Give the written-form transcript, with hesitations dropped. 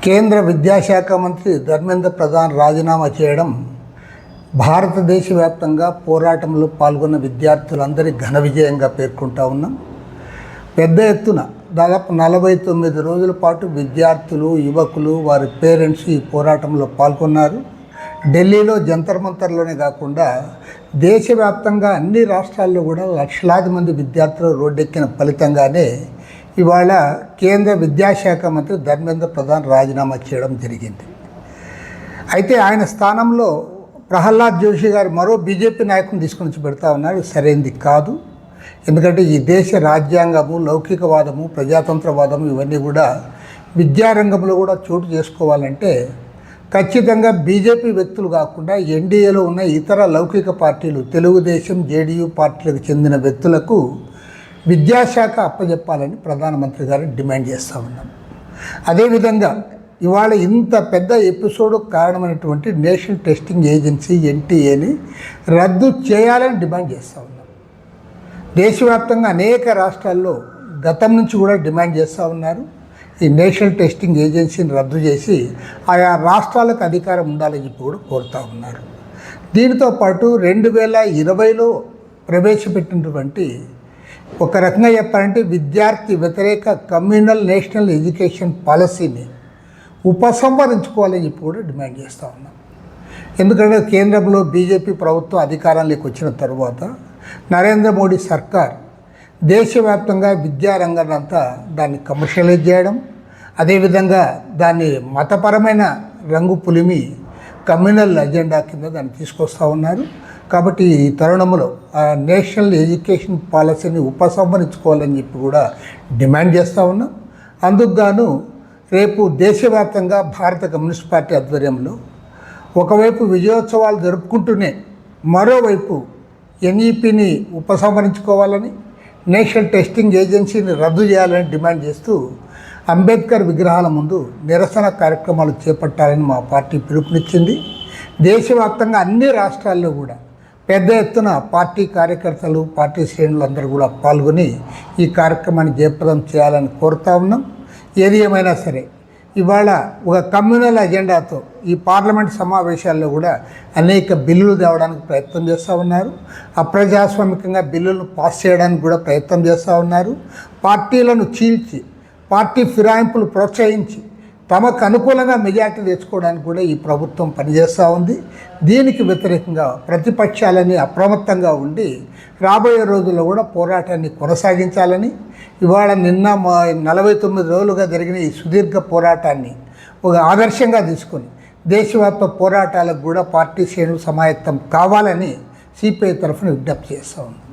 కేంద్ర విద్యాశాఖ మంత్రి ధర్మేంద్ర ప్రధాన్ రాజీనామా చేయడం భారతదేశ వ్యాప్తంగా పోరాటంలో పాల్గొన్న విద్యార్థులందరి ఘన విజయంగా పేర్కొంటా ఉన్నాం. పెద్ద ఎత్తున దాదాపు 49 రోజుల పాటు విద్యార్థులు, యువకులు, వారి పేరెంట్స్ ఈ పోరాటంలో పాల్గొన్నారు. ఢిల్లీలో జంతర్ మంతర్లోనే కాకుండా దేశవ్యాప్తంగా అన్ని రాష్ట్రాల్లో కూడా లక్షలాది మంది విద్యార్థులు రోడ్డెక్కిన ఫలితంగానే ఇవాళ కేంద్ర విద్యాశాఖ మంత్రి ధర్మేంద్ర ప్రధాన్ రాజీనామా చేయడం జరిగింది. అయితే ఆయన స్థానంలో ప్రహ్లాద్ జోషి గారు మరో బీజేపీ నాయకుని తీసుకొని వచ్చి పెడతా ఉన్నారు. సరైనది కాదు. ఎందుకంటే ఈ దేశ రాజ్యాంగము, లౌకికవాదము, ప్రజాతంత్రవాదము ఇవన్నీ కూడా విద్యారంగంలో కూడా చోటు చేసుకోవాలంటే ఖచ్చితంగా బీజేపీ వ్యక్తులు కాకుండా ఎన్డీఏలో ఉన్న ఇతర లౌకిక పార్టీలు, తెలుగుదేశం, జేడీయూ పార్టీలకు చెందిన వ్యక్తులకు విద్యాశాఖ అప్పచెప్పాలని ప్రధానమంత్రి గారు డిమాండ్ చేస్తూ ఉన్నాం. అదేవిధంగా ఇవాళ ఇంత పెద్ద ఎపిసోడ్ కారణమైనటువంటి నేషనల్ టెస్టింగ్ ఏజెన్సీ ఎన్టీఏని రద్దు చేయాలని డిమాండ్ చేస్తూ ఉన్నాం. దేశవ్యాప్తంగా అనేక రాష్ట్రాల్లో గతం నుంచి కూడా డిమాండ్ చేస్తూ ఉన్నారు. ఈ నేషనల్ టెస్టింగ్ ఏజెన్సీని రద్దు చేసి ఆయా రాష్ట్రాలకు అధికారం ఉండాలని చెప్పి కూడా కోరుతూ ఉన్నారు. దీనితో పాటు 2020లో ప్రవేశపెట్టినటువంటి ఒక రకంగా చెప్పాలంటే విద్యార్థి వ్యతిరేక కమ్యూనల్ నేషనల్ ఎడ్యుకేషన్ పాలసీని ఉపసంహరించుకోవాలని చెప్పి కూడా డిమాండ్ చేస్తూ ఉన్నాం. ఎందుకంటే కేంద్రంలో బీజేపీ ప్రభుత్వం అధికారంలోకి వచ్చిన తర్వాత నరేంద్ర మోడీ సర్కార్ దేశవ్యాప్తంగా విద్యారంగాన్ని అంతా దాన్ని కమర్షియలైజ్ చేయడం, అదేవిధంగా దాన్ని మతపరమైన రంగు పులిమి కమ్యూనల్ అజెండా కింద దాన్ని తీసుకొస్తూ ఉన్నారు. కాబట్టి ఈ తరుణంలో నేషనల్ ఎడ్యుకేషన్ పాలసీని ఉపసంహరించుకోవాలని చెప్పి కూడా డిమాండ్ చేస్తూ ఉన్నాం. అందుకు గాను రేపు దేశవ్యాప్తంగా భారత కమ్యూనిస్ట్ పార్టీ ఆధ్వర్యంలో ఒకవైపు విజయోత్సవాలు జరుపుకుంటూనే మరోవైపు ఎన్ఈపిని ఉపసంహరించుకోవాలని, నేషనల్ టెస్టింగ్ ఏజెన్సీని రద్దు చేయాలని డిమాండ్ చేస్తూ అంబేద్కర్ విగ్రహాల ముందు నిరసన కార్యక్రమాలు చేపట్టాలని మా పార్టీ పిలుపునిచ్చింది. దేశవ్యాప్తంగా అన్ని రాష్ట్రాల్లో కూడా పెద్ద ఎత్తున పార్టీ కార్యకర్తలు, పార్టీ శ్రేణులు అందరూ కూడా పాల్గొని ఈ కార్యక్రమాన్ని జయప్రదం చేయాలని కోరుతా ఉన్నాం. ఏది ఏమైనా సరే ఇవాళ ఒక కమ్యూనల్ అజెండాతో ఈ పార్లమెంట్ సమావేశాల్లో కూడా అనేక బిల్లులు తేవడానికి ప్రయత్నం చేస్తూ ఉన్నారు. అప్రజాస్వామికంగా బిల్లులను పాస్ చేయడానికి కూడా ప్రయత్నం చేస్తూ ఉన్నారు. పార్టీలను చీల్చి, పార్టీ ఫిరాయింపులు ప్రోత్సహించి తమకు అనుకూలంగా మెజార్టీ తెచ్చుకోవడానికి కూడా ఈ ప్రభుత్వం పనిచేస్తూ ఉంది. దీనికి వ్యతిరేకంగా ప్రతిపక్షాలని అప్రమత్తంగా ఉండి రాబోయే రోజుల్లో కూడా పోరాటాన్ని కొనసాగించాలని, ఇవాళ నిన్న 49 రోజులుగా జరిగిన ఈ సుదీర్ఘ పోరాటాన్ని ఒక ఆదర్శంగా తీసుకొని దేశవ్యాప్త పోరాటాలకు కూడా పార్టీ శ్రేణులు సమాయత్తం కావాలని సిపిఐ తరఫున విజ్ఞప్తి చేస్తూ ఉంది.